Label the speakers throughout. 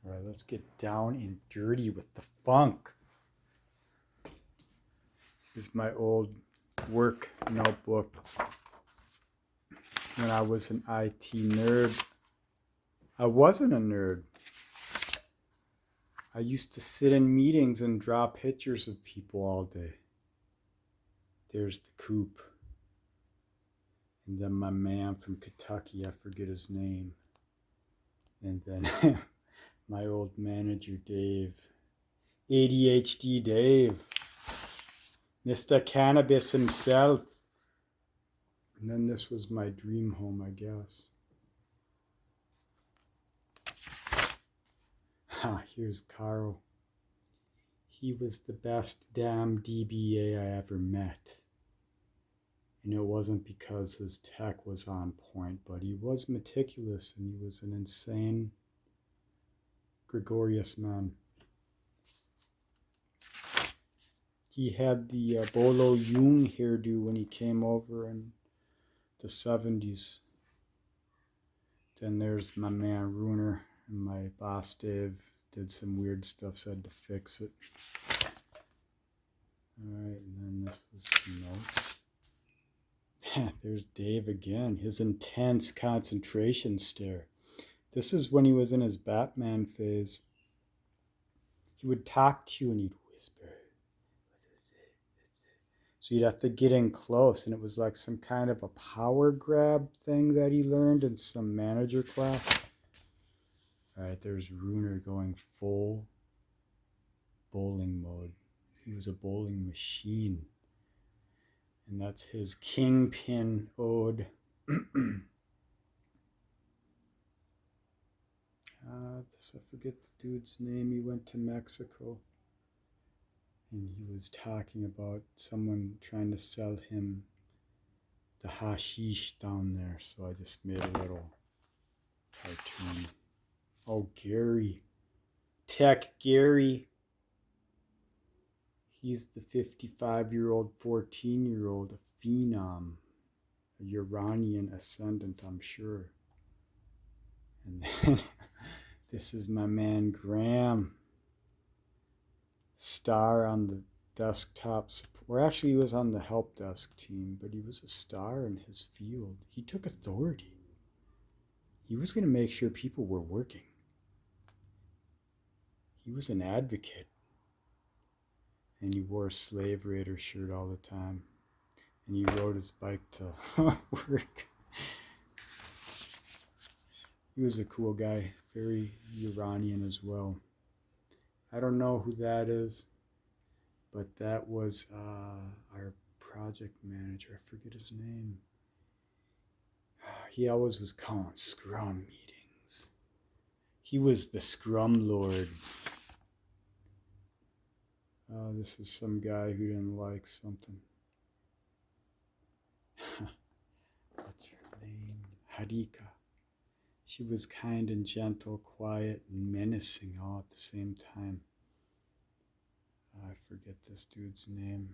Speaker 1: All right, let's get down and dirty with the funk. Here's my old work notebook when I was an IT nerd. I wasn't a nerd. I used to sit in meetings and draw pictures of people all day. There's the coop. And then my man from Kentucky, I forget his name. And then my old manager, Dave. ADHD Dave. Mr. Cannabis himself. And then this was my dream home, I guess. Here's Carl. He was the best damn DBA I ever met. And it wasn't because his tech was on point, but he was meticulous and he was an insane, gregarious man. He had the Bolo Jung hairdo when he came over in the 70s. Then there's my man Runer and my boss Dave. Did some weird stuff, so I had to fix it. Alright, and then this was the notes. There's Dave again, his intense concentration stare. This is when he was in his Batman phase. He would talk to you and he'd whisper. So you'd have to get in close, and it was like some kind of a power grab thing that he learned in some manager class. Alright, there's Runer going full bowling mode. He was a bowling machine. And that's his Kingpin ode. I forget the dude's name. He went to Mexico. And he was talking about someone trying to sell him the hashish down there. So I just made a little cartoon. Oh, Gary. Tech Gary. He's the 55-year-old, 14-year-old, a phenom. A Uranian ascendant, I'm sure. And then this is my man Graham. Star on the desktop support. Or actually, he was on the help desk team, but he was a star in his field. He took authority. He was going to make sure people were working. He was an advocate. And he wore a Slave Raider shirt all the time. And he rode his bike to work. He was a cool guy. Very Iranian as well. I don't know who that is. But that was our project manager. I forget his name. He always was calling scrum meetings. He was the scrum lord. This is some guy who didn't like something. What's her name? Harika. She was kind and gentle, quiet and menacing all at the same time. I forget this dude's name.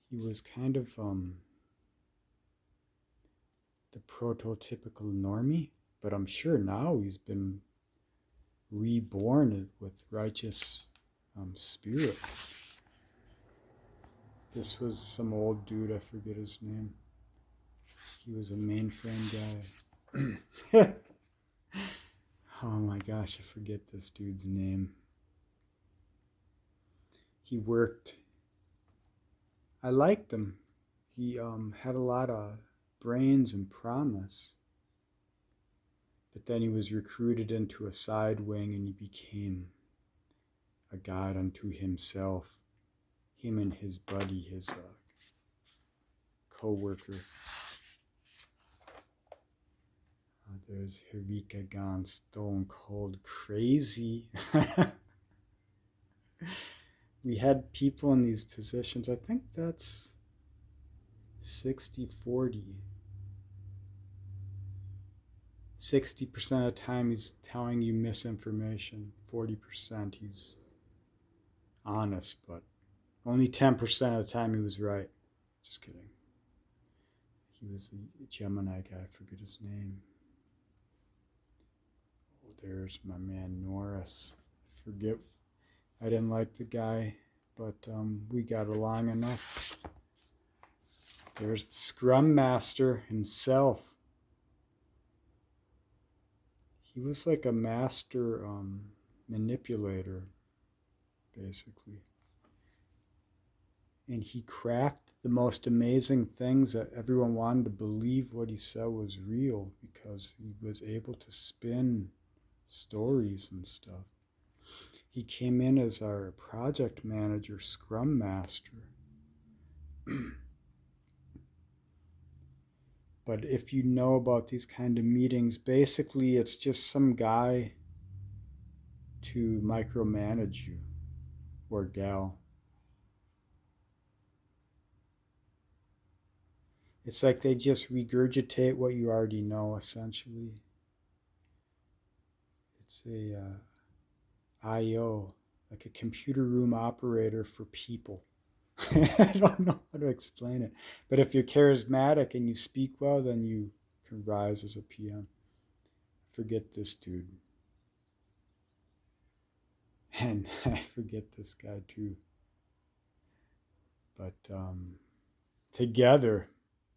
Speaker 1: He was kind of the prototypical normie, but I'm sure now he's been reborn with righteous spirit. This was some old dude, I forget his name. He was a mainframe guy. Oh my gosh, I forget this dude's name. He worked. I liked him. He had a lot of brains and promise. But then he was recruited into a side wing and he became a god unto himself. Him and his buddy, his co-worker. There's Harika gone stone cold crazy. We had people in these positions. I think that's 60-40. 60% of the time he's telling you misinformation. 40% he's honest, but only 10% of the time he was right. Just kidding. He was a Gemini guy, I forget his name. Oh, there's my man Norris. Forget, I didn't like the guy, but we got along enough. There's the Scrum Master himself. He was like a master manipulator, basically. And he crafted the most amazing things that everyone wanted to believe what he said was real, because he was able to spin stories and stuff. He came in as our project manager, Scrum Master. But if you know about these kind of meetings, basically it's just some guy to micromanage you, or gal. It's like they just regurgitate what you already know, essentially. It's a IO, like a computer room operator for people. I don't know how to explain it. But if you're charismatic and you speak well, then you can rise as a PM. Forget this dude. And I forget this guy too. But together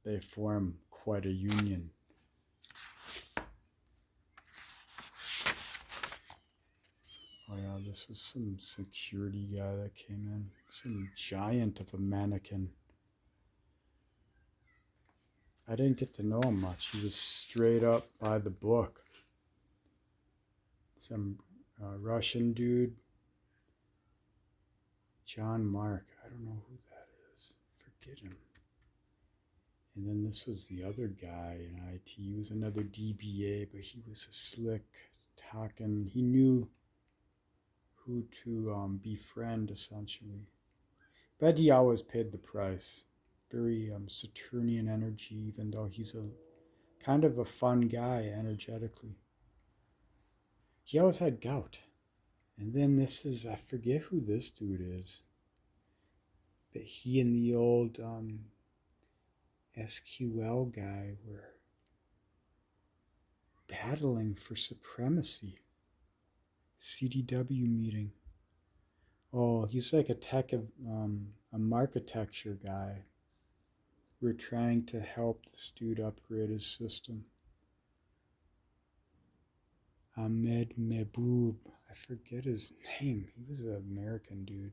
Speaker 1: they form quite a union. Oh yeah, this was some security guy that came in. Some giant of a mannequin. I didn't get to know him much. He was straight up by the book. Some Russian dude. John Mark. I don't know who that is. Forget him. And then this was the other guy in IT. He was another DBA, but he was a slick talking. He knew who to befriend, essentially. But he always paid the price. Very Saturnian energy, even though he's a kind of a fun guy energetically. He always had gout. And then this is, I forget who this dude is. But he and the old SQL guy were battling for supremacy. CDW meeting. Oh, he's like a tech of a architecture guy. We're trying to help this dude upgrade his system. Ahmed Mehboob. I forget his name. He was an American dude.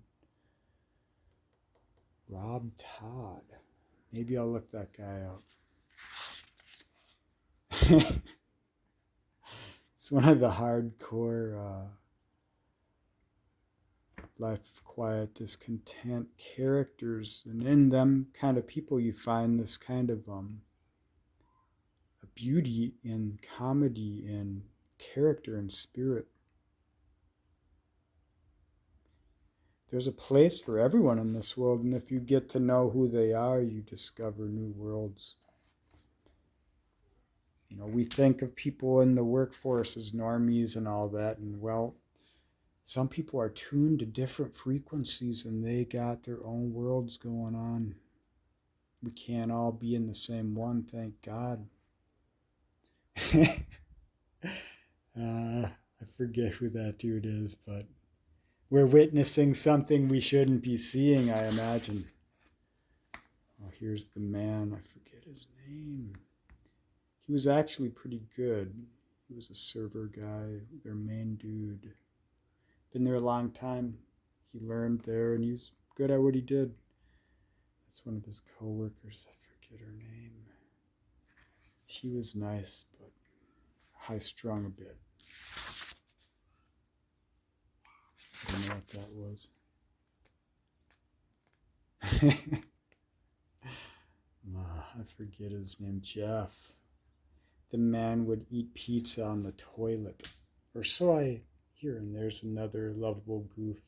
Speaker 1: Rob Todd. Maybe I'll look that guy up. It's one of the hardcore life of quiet discontent characters, and in them kind of people you find this kind of a beauty in comedy and character and spirit. There's a place for everyone in this world, and if you get to know who they are, you discover new worlds. You know, we think of people in the workforce as normies and all that, and well, some people are tuned to different frequencies and they got their own worlds going on. We can't all be in the same one, thank God. I forget who that dude is, but we're witnessing something we shouldn't be seeing, I imagine. Oh, here's the man. I forget his name. He was actually pretty good. He was a server guy, their main dude. Been there a long time. He learned there and he's good at what he did. That's one of his co-workers. I forget her name. She was nice, but high-strung a bit. I don't know what that was. I forget his name. Jeff. The man would eat pizza on the toilet. Or so I hear. And there's another lovable goof.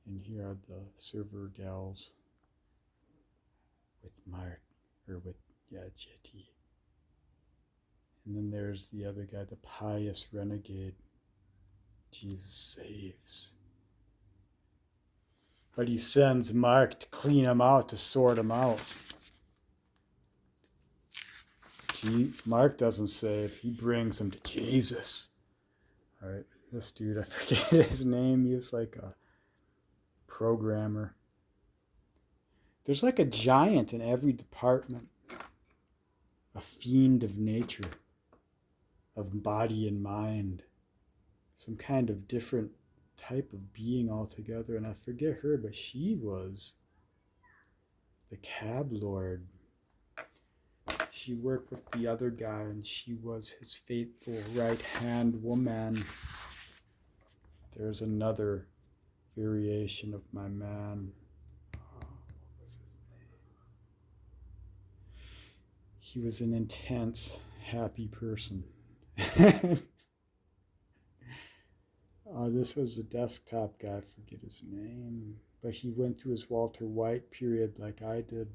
Speaker 1: And here are the server gals. With Mark. Jetty. And then there's the other guy, the pious renegade. Jesus saves. But he sends Mark to clean him out, to sort him out. Mark doesn't save. He brings him to Jesus. All right, this dude, I forget his name. He's like a programmer. There's like a giant in every department. A fiend of nature, of body and mind. Some kind of different type of being altogether. And I forget her, but she was the cab lord. She worked with the other guy, and she was his faithful right-hand woman. There's another variation of my man. What was his name? He was an intense, happy person. This was a desktop guy, I forget his name. But he went through his Walter White period like I did.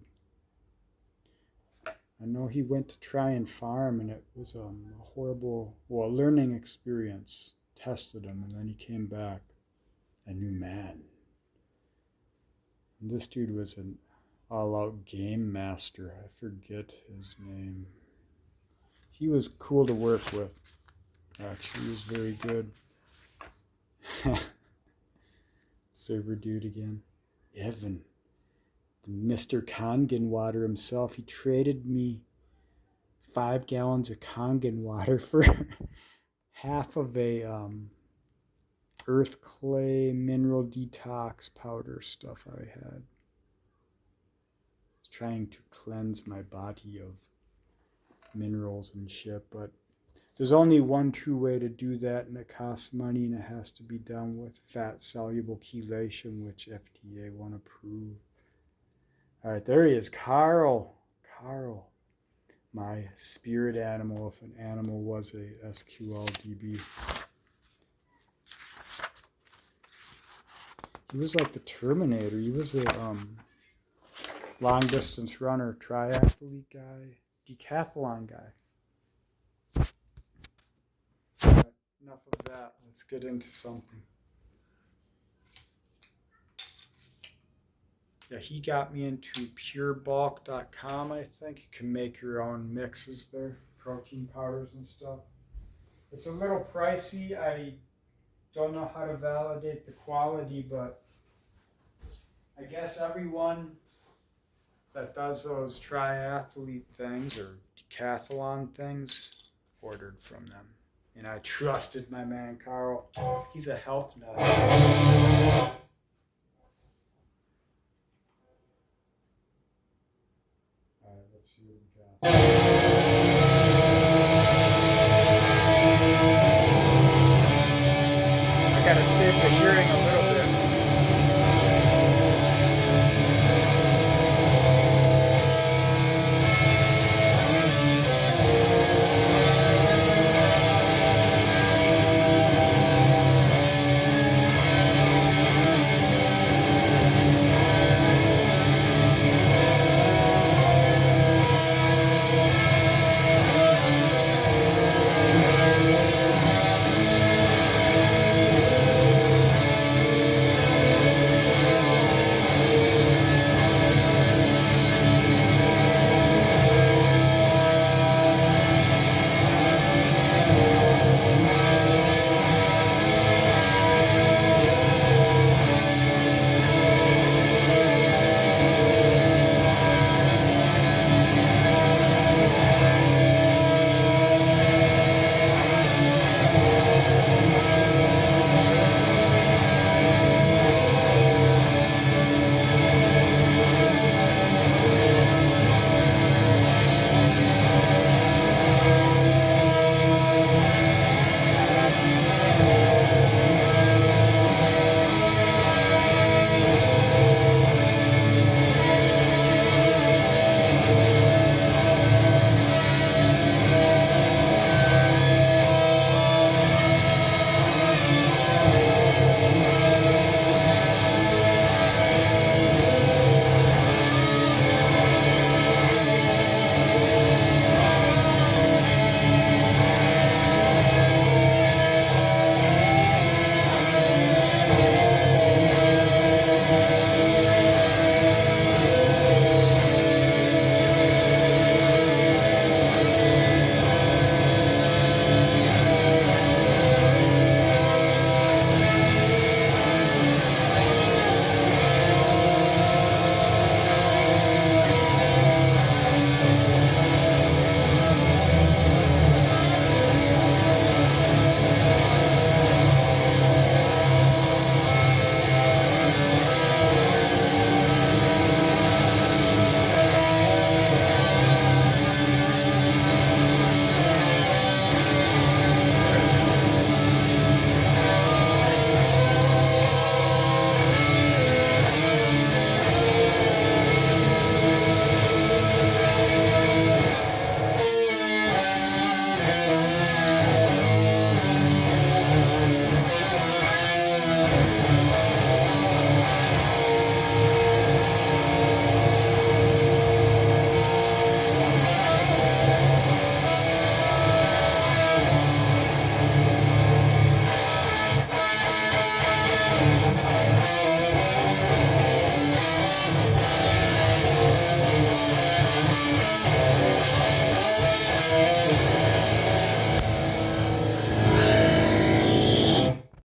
Speaker 1: I know he went to try and farm, and it was a horrible, learning experience. Tested him, and then he came back a new man. And this dude was an all-out game master. I forget his name. He was cool to work with. Actually, he was very good. Server dude again. Evan. The Mr. Kangen water himself. He traded me 5 gallons of Kangen water for half of a earth clay mineral detox powder stuff I had. I was trying to cleanse my body of minerals and shit, but there's only one true way to do that, and it costs money, and it has to be done with fat soluble chelation, which FDA won't approve. All right, there he is, Carl. Carl, my spirit animal, if an animal was a SQLDB. He was like the Terminator. He was a long distance runner, triathlete guy, decathlon guy. All right, enough of that. Let's get into something. Yeah, he got me into purebulk.com, I think. You can make your own mixes there, protein powders and stuff. It's a little pricey. I don't know how to validate the quality, but I guess everyone that does those triathlete things or decathlon things ordered from them. And I trusted my man Carl. He's a health nut. Alright, let's see what we got. I gotta save the